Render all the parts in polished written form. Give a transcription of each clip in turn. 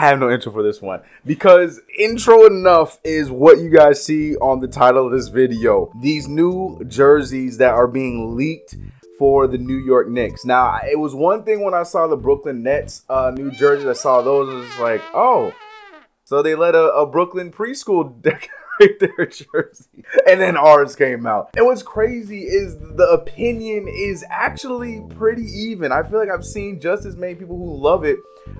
have no intro for this one because intro enough is what you guys see on the title of this video. These new jerseys that are being leaked for the New York Knicks. Now, it was one thing when I saw the Brooklyn Nets new jerseys. I saw those and was like, oh, so they let a Brooklyn preschool decorate their jersey. And then ours came out. And what's crazy is the opinion is actually pretty even. I feel like I've seen just as many people who love it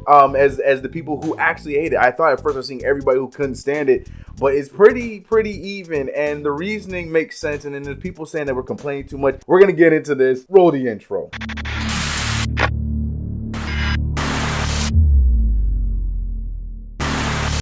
as the people who actually hate it. I thought at first I was seeing everybody who couldn't stand it, but it's pretty even, and the reasoning makes sense. And then there's people saying that we're complaining too much. We're gonna get into this. Roll the intro.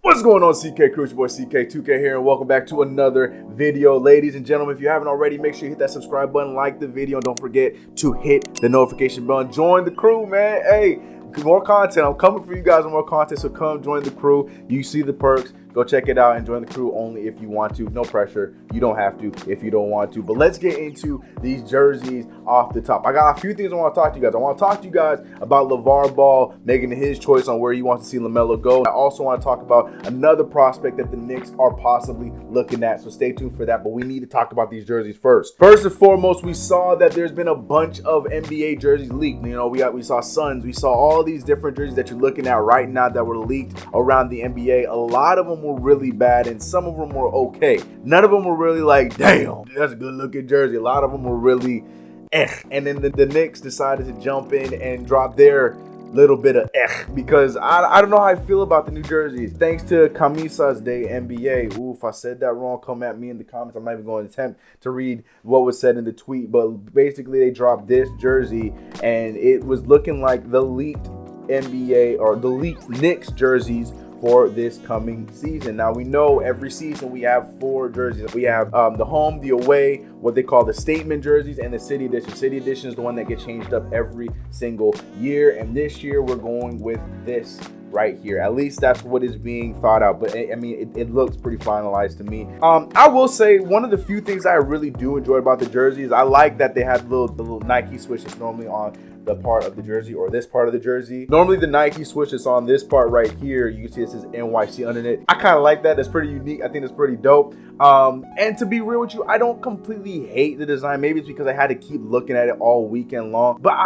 What's going on, CK Crew? It's your boy CK2K here, and welcome back to another video. Ladies and gentlemen, if you haven't already, make sure you hit that subscribe button, like the video, and don't forget to hit the notification bell. Join the crew, man. Hey, more content. I'm coming for you guys with more content, so come join the crew. You see the perks. Go check it out and join the crew only if you want to. No pressure. You don't have to if you don't want to. But let's get into these jerseys off the top. I got a few things I want to talk to you guys. I want to talk to you guys about Lavar Ball making his choice on where he wants to see LaMelo go. I also want to talk about another prospect that the Knicks are possibly looking at. So stay tuned for that. But we need to talk about these jerseys first. First and foremost, we saw that there's been a bunch of NBA jerseys leaked. You know, we saw Suns. We saw all these different jerseys that you're looking at right now that were leaked around the NBA. A lot of them were really bad and some of them were okay. None of them were really like, damn, that's a good looking jersey. A lot of them were really and then the Knicks decided to jump in and drop their little bit of because I don't know how I feel about the new jerseys. Thanks to Camisas Day NBA. Ooh, if I said that wrong, come at me in the comments. I'm not even going to attempt to read what was said in the tweet, but basically they dropped this jersey and it was looking like the leaked NBA or the leaked Knicks jerseys for this coming season. Now, we know every season we have 4 jerseys. We have the home, the away, what they call the statement jerseys, and the city edition. City edition is the one that gets changed up every single year, and this year we're going with this right here. At least that's what is being thought out, but I mean it looks pretty finalized to me. I will say one of the few things I really do enjoy about the jerseys, I like that they have the little Nike switch that's normally on the part of the jersey or this part of the jersey. Normally the Nike switch is on this part right here. You can see it says NYC underneath. I kind of like that. That's pretty unique. I think that's pretty dope. And to be real with you, I don't completely hate the design. Maybe it's because I had to keep looking at it all weekend long, but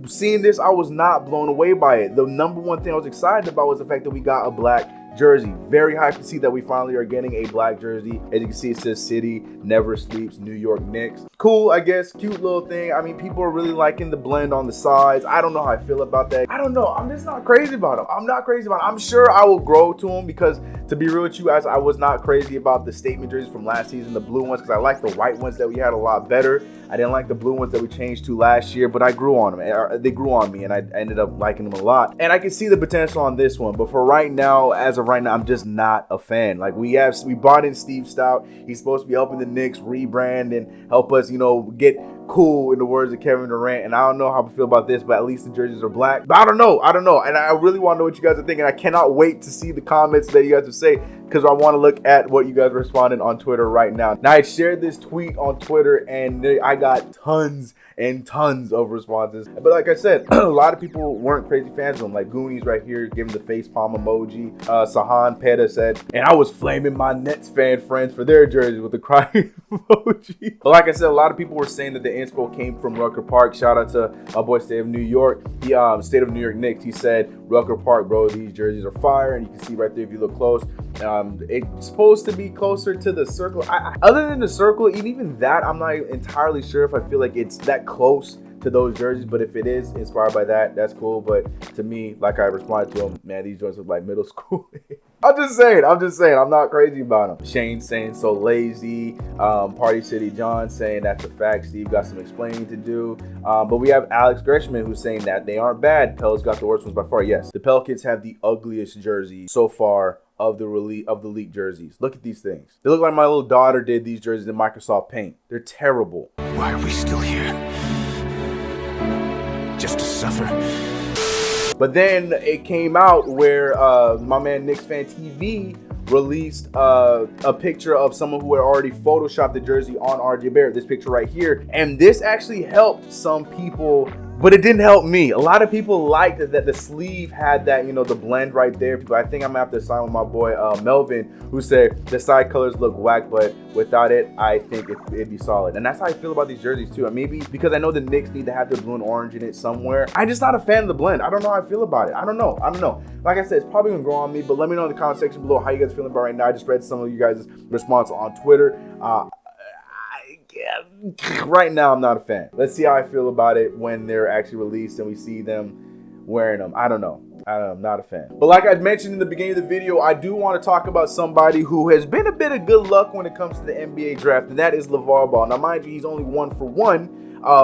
seeing this, I was not blown away by it. The number one thing I was excited about was the fact that we got a black jersey. Very hyped to see that we finally are getting a black jersey. As you can see, it says City Never Sleeps New York Knicks. Cool, I guess. Cute little thing. I mean, people are really liking the blend on the sides. I don't know how I feel about that. I don't know. I'm just not crazy about them. I'm not crazy about them. I'm sure I will grow to them because, to be real with you guys, I was not crazy about the statement jerseys from last season, the blue ones, because I like the white ones that we had a lot better. I didn't like the blue ones that we changed to last year, but I grew on them. They grew on me, and I ended up liking them a lot. And I can see the potential on this one, but for right now, as of right now, I'm just not a fan. Like we brought in Steve Stout. He's supposed to be helping the Knicks rebrand and help us, you know, get cool, in the words of Kevin Durant. And I don't know how I feel about this, but at least the jerseys are black. But I don't know. And I really want to know what you guys are thinking. I cannot wait to see the comments that you guys will say, because I want to look at what you guys responded on Twitter right now. Now, I shared this tweet on Twitter and I got tons and tons of responses. But like I said, a lot of people weren't crazy fans of them. Like Goonies right here, giving the face palm emoji. Sahan Peta said, and I was flaming my Nets fan friends for their jerseys with the crying emoji. But like I said, a lot of people were saying that the inspo came from Rucker Park. Shout out to my boy State of New York. The State of New York Knicks. He said, Rucker Park, bro, these jerseys are fire. And you can see right there if you look close. It's supposed to be closer to the circle. Other than the circle, even that, I'm not entirely sure if I feel like it's that close to those jerseys, but if it is inspired by that, that's cool. But to me, like I responded to him, man, these joints look like middle school. I'm just saying, I'm not crazy about them. Shane saying so lazy. Party City John saying that's a fact. Steve got some explaining to do. But we have Alex Greshman who's saying that they aren't bad. Pelicans got the worst ones by far. Yes, the Pelicans have the ugliest jersey so far of the leaked jerseys. Look at these things. They look like my little daughter did these jerseys in Microsoft Paint. They're terrible. Why are we still here? Just to suffer. But then it came out where my man Knicks Fan TV released a picture of someone who had already photoshopped the jersey on RJ Barrett, this picture right here. And this actually helped some people But it didn't help me. A lot of people liked that the sleeve had that, the blend right there. People, I think I'm gonna have to sign with my boy Melvin, who said the side colors look whack, but without it, I think it'd be solid. And that's how I feel about these jerseys too. Maybe because I know the Knicks need to have the blue and orange in it somewhere. I'm just not a fan of the blend. I don't know how I feel about it. I don't know. Like I said, it's probably gonna grow on me, but let me know in the comment section below how you guys feeling about it right now. I just read some of you guys' response on Twitter. Right now, I'm not a fan. Let's see how I feel about it when they're actually released and we see them wearing them. I don't know. I'm not a fan. But like I mentioned in the beginning of the video, I do want to talk about somebody who has been a bit of good luck when it comes to the NBA draft, and that is Lavar Ball. Now, mind you, he's only 1 for 1.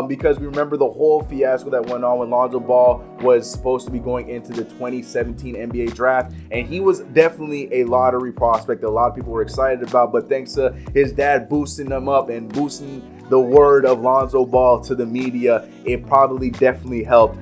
Because we remember the whole fiasco that went on when Lonzo Ball was supposed to be going into the 2017 NBA draft, and he was definitely a lottery prospect that a lot of people were excited about, but thanks to his dad boosting them up and boosting the word of Lonzo Ball to the media, it probably definitely helped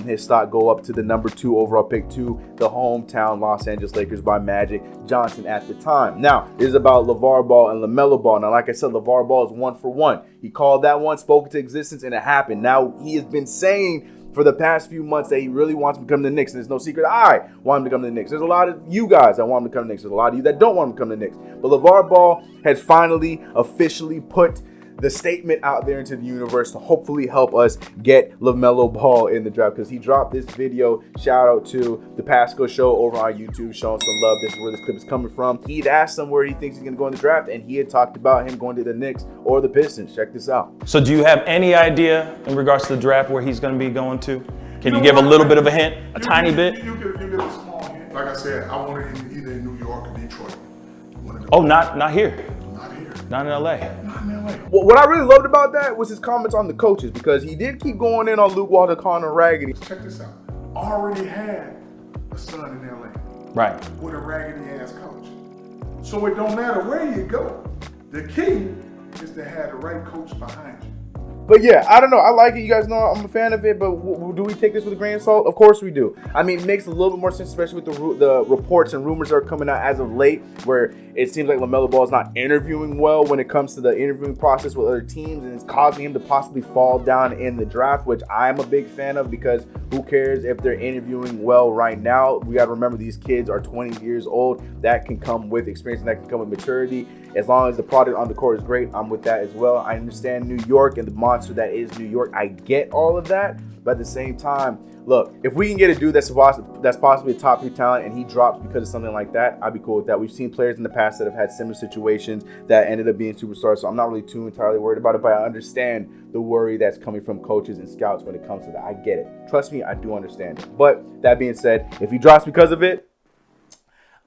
his stock go up to the number 2 overall pick to the hometown Los Angeles Lakers by Magic Johnson at the time. Now, this is about Lavar Ball and LaMelo Ball. Now, like I said, Lavar Ball is 1 for 1. He called that one, spoke into existence, and it happened. Now, he has been saying for the past few months that he really wants to become the Knicks, and there's no secret I want him to come to the Knicks. There's a lot of you guys that want him to come to the Knicks. There's a lot of you that don't want him to come to the Knicks. But Lavar Ball has finally officially put the statement out there into the universe to hopefully help us get LaMelo Ball in the draft, because he dropped this video. Shout out to the Pasco Show over on YouTube, showing some love. This is where this clip is coming from. He'd asked him where he thinks he's going to go in the draft, and he had talked about him going to the Knicks or the Pistons. Check this out. So do you have any idea in regards to the draft where he's going to be going to? Can you give a little bit of a hint, a tiny bit? You give a small hint. Like I said, I wanted him either in New York or Detroit. Oh, not here. Not here. Not in LA. Not in LA. Well, what I really loved about that was his comments on the coaches, because he did keep going in on Luke Walton, Connor Raggedy. Check this out. Already had a son in LA. Right. With a raggedy ass coach. So it don't matter where you go. The key is to have the right coach behind you. But yeah, I don't know. I like it. You guys know I'm a fan of it. But do we take this with a grain of salt? Of course we do. I mean, it makes a little bit more sense, especially with the reports and rumors that are coming out as of late, where it seems like LaMelo Ball is not interviewing well when it comes to the interviewing process with other teams, and it's causing him to possibly fall down in the draft, which I'm a big fan of, because who cares if they're interviewing well right now? We got to remember these kids are 20 years old. That can come with experience, and that can come with maturity. As long as the product on the court is great, I'm with that as well. I understand New York and the monster that is New York. I get all of that. But at the same time, look, if we can get a dude that's possibly a top 3 talent and he drops because of something like that, I'd be cool with that. We've seen players in the past that have had similar situations that ended up being superstars, so I'm not really too entirely worried about it, but I understand the worry that's coming from coaches and scouts when it comes to that. I get it. Trust me, I do understand it. But that being said, if he drops because of it,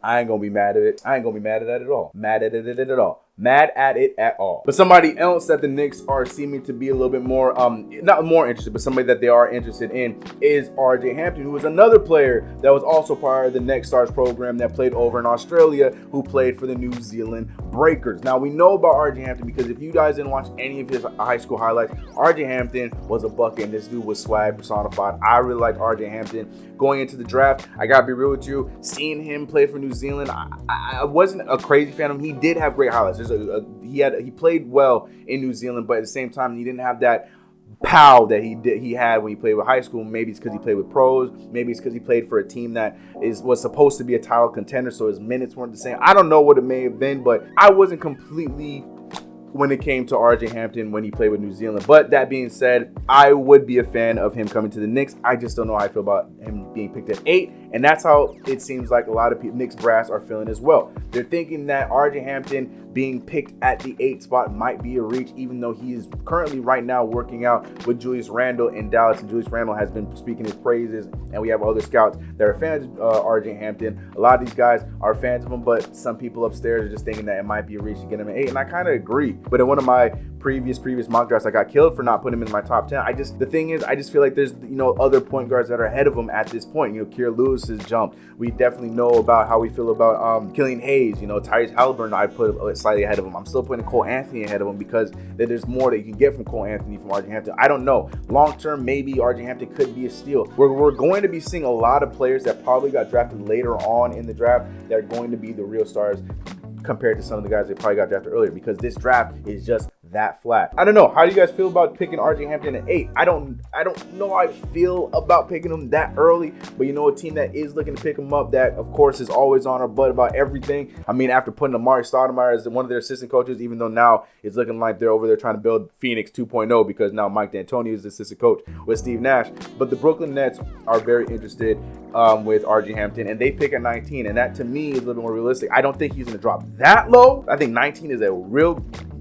I ain't gonna be mad at it. I ain't gonna be mad at it at all. Mad at it at all. Mad at it at all. But somebody else that the Knicks are seeming to be a little bit more, not more interested, but somebody that they are interested in is RJ Hampton, who is another player that was also part of the Next Stars program that played over in Australia, who played for the New Zealand Breakers. Now, we know about RJ Hampton because if you guys didn't watch any of his high school highlights, RJ Hampton was a bucket, and this dude was swag personified. I really liked RJ Hampton. Going into the draft, I gotta be real with you, seeing him play for New Zealand, I wasn't a crazy fan of him. He did have great highlights. He played well in New Zealand, but at the same time, he didn't have that pow that he had when he played with high school. Maybe it's because he played with pros. Maybe it's because he played for a team that was supposed to be a title contender, so his minutes weren't the same. I don't know what it may have been, but I wasn't completely when it came to RJ Hampton when he played with New Zealand. But that being said, I would be a fan of him coming to the Knicks. I just don't know how I feel about him being picked at 8, and that's how it seems like a lot of people, Knicks brass, are feeling as well. They're thinking that RJ Hampton being picked at the 8 spot might be a reach, even though he is currently right now working out with Julius Randle in Dallas, and Julius Randle has been speaking his praises, and we have other scouts that are fans of RJ Hampton. A lot of these guys are fans of him, but some people upstairs are just thinking that it might be a reach to get him at 8, and I kind of agree. But in one of my previous mock drafts, I got killed for not putting him in my top 10. The thing is, I just feel like there's, other point guards that are ahead of him at this point. Kier Lewis has jumped. We definitely know about how we feel about Killian Hayes. Tyrese Halliburton, I put slightly ahead of him. I'm still putting Cole Anthony ahead of him because there's more that you can get from Cole Anthony from RJ Hampton. I don't know. Long term, maybe RJ Hampton could be a steal. We're going to be seeing a lot of players that probably got drafted later on in the draft that are going to be the real stars compared to some of the guys that probably got drafted earlier, because this draft is just that flat. I don't know. How do you guys feel about picking RJ Hampton at 8? I don't know how I feel about picking him that early, but you know, a team that is looking to pick him up, that of course is always on our butt about everything. I mean, after putting Amari Stoudemire as one of their assistant coaches, even though now it's looking like they're over there trying to build Phoenix 2.0 because now Mike D'Antoni is the assistant coach with Steve Nash. But the Brooklyn Nets are very interested with RJ Hampton, and they pick at 19, and that to me is a little more realistic. I don't think he's going to drop that low. I think 19 is a real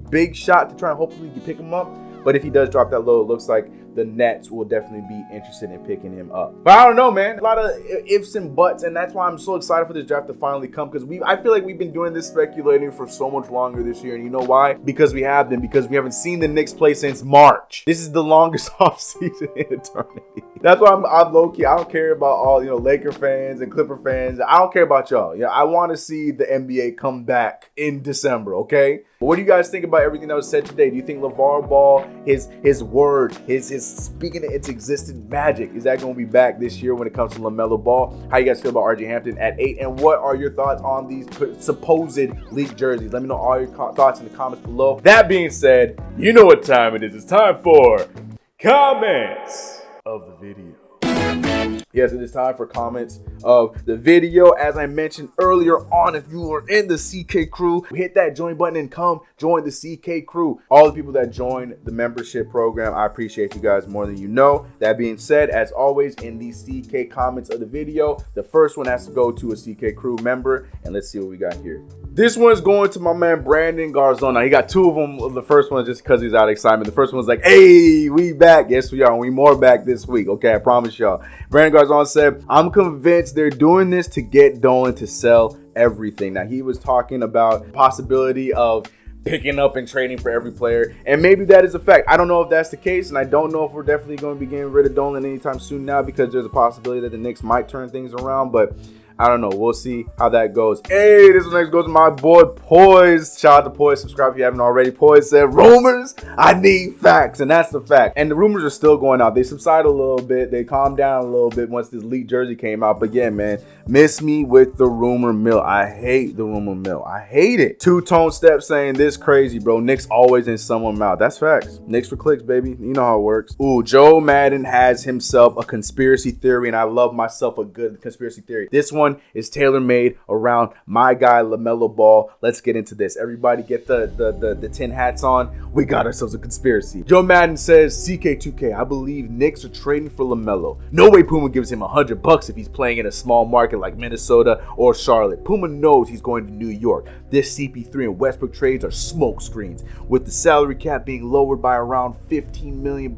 big shot to try and hopefully pick him up. But if he does drop that low, it looks like the Nets will definitely be interested in picking him up. But I don't know, man. A lot of ifs and buts, and that's why I'm so excited for this draft to finally come, because I feel like we've been doing this speculating for so much longer this year. And you know why? Because we have been. Because we haven't seen the Knicks play since March. This is the longest offseason in eternity. That's why I'm low-key. I don't care about all, Laker fans and Clipper fans. I don't care about y'all. Yeah, I want to see the NBA come back in December, okay? But what do you guys think about everything that was said today? Do you think LaVar Ball, his word, his speaking of its existent magic, is that going to be back this year when it comes to LaMelo Ball? How you guys feel about RJ Hampton at 8? And what are your thoughts on these supposed leaked jerseys? Let me know all your thoughts in the comments below. That being said, you know what time it is. It's time for comments of the video. Yes, it is time for comments of the video. As I mentioned earlier on, if you are in the CK crew, hit that join button and come join the CK crew. All the people that join the membership program, I appreciate you guys more than you know. That being said, as always, in the CK comments of the video, the first one has to go to a CK crew member. And let's see what we got here. This one's going to my man Brandon Garzona. He got two of them. The first one just because he's out of excitement. The first one's like, hey, we back. Yes, we are. And we more back this week. Okay, I promise y'all. Brandon Garzona said, I'm convinced they're doing this to get Dolan to sell everything. Now, he was talking about possibility of picking up and trading for every player, and maybe that is a fact. I don't know if that's the case, and I don't know if we're definitely going to be getting rid of Dolan anytime soon now, because there's a possibility that the Knicks might turn things around, but I don't know. We'll see how that goes. Hey, this one next goes to my boy Poise. Shout out to Poise. Subscribe if you haven't already. Poise said, rumors, I need facts. And that's the fact. And the rumors are still going out. They subsided a little bit. They calmed down a little bit once this leaked jersey came out. But yeah, man, miss me with the rumor mill. I hate the rumor mill. I hate it. Two-tone step saying this crazy, bro. Knicks always in someone's mouth. That's facts. Knicks for clicks, baby. You know how it works. Ooh, Joe Madden has himself a conspiracy theory, and I love myself a good conspiracy theory. This one is tailor-made around my guy LaMelo Ball. Let's get into this. Everybody get the tin hats on. We got ourselves a conspiracy. Joe Madden says, CK2K, I believe Knicks are trading for LaMelo. No way Puma gives him $100 if he's playing in a small market like Minnesota or Charlotte. Puma knows he's going to New York. This CP3 and Westbrook trades are smoke screens. With the salary cap being lowered by around $15 million,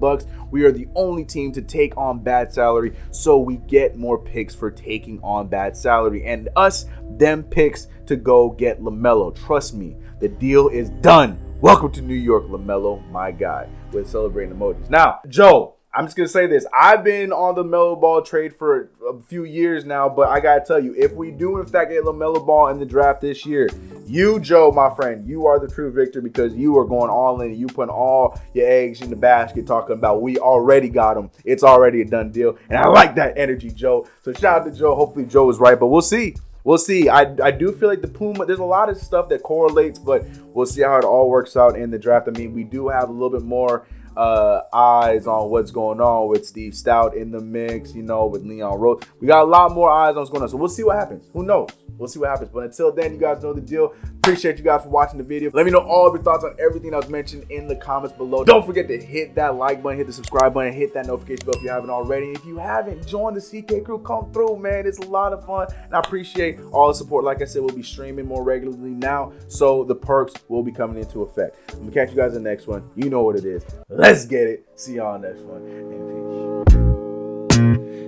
we are the only team to take on bad salary, so we get more picks for taking on bad salary, and us them picks to go get LaMelo. Trust me, the deal is done. Welcome to New York, LaMelo, my guy, with celebrating emojis. Now, Joe, I'm just going to say this. I've been on the LaMelo Ball trade for a few years now, but I got to tell you, if we do in fact get LaMelo Ball in the draft this year, you, Joe, my friend, you are the true victor, because you are going all in. You putting all your eggs in the basket talking about we already got him. It's already a done deal. And I like that energy, Joe. So shout out to Joe. Hopefully Joe is right, but we'll see. We'll see. I do feel like the Puma, there's a lot of stuff that correlates, but we'll see how it all works out in the draft. I mean, we do have a little bit more eyes on what's going on with Steve Stout in the mix, with Leon Rose. We got a lot more eyes on what's going on. So we'll see what happens. Who knows? We'll see what happens. But until then, you guys know the deal. Appreciate you guys for watching the video. Let me know all of your thoughts on everything that was mentioned in the comments below. Don't forget to hit that like button, hit the subscribe button, hit that notification bell if you haven't already. And if you haven't, join the CK crew. Come through, man. It's a lot of fun. And I appreciate all the support. Like I said, we'll be streaming more regularly now, so the perks will be coming into effect. I'm going to catch you guys in the next one. You know what it is. Let's get it. See y'all next one. And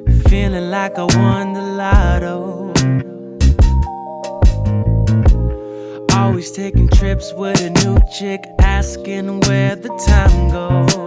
peace. Feeling like I won the lotto. Always taking trips with a new chick, asking where the time goes.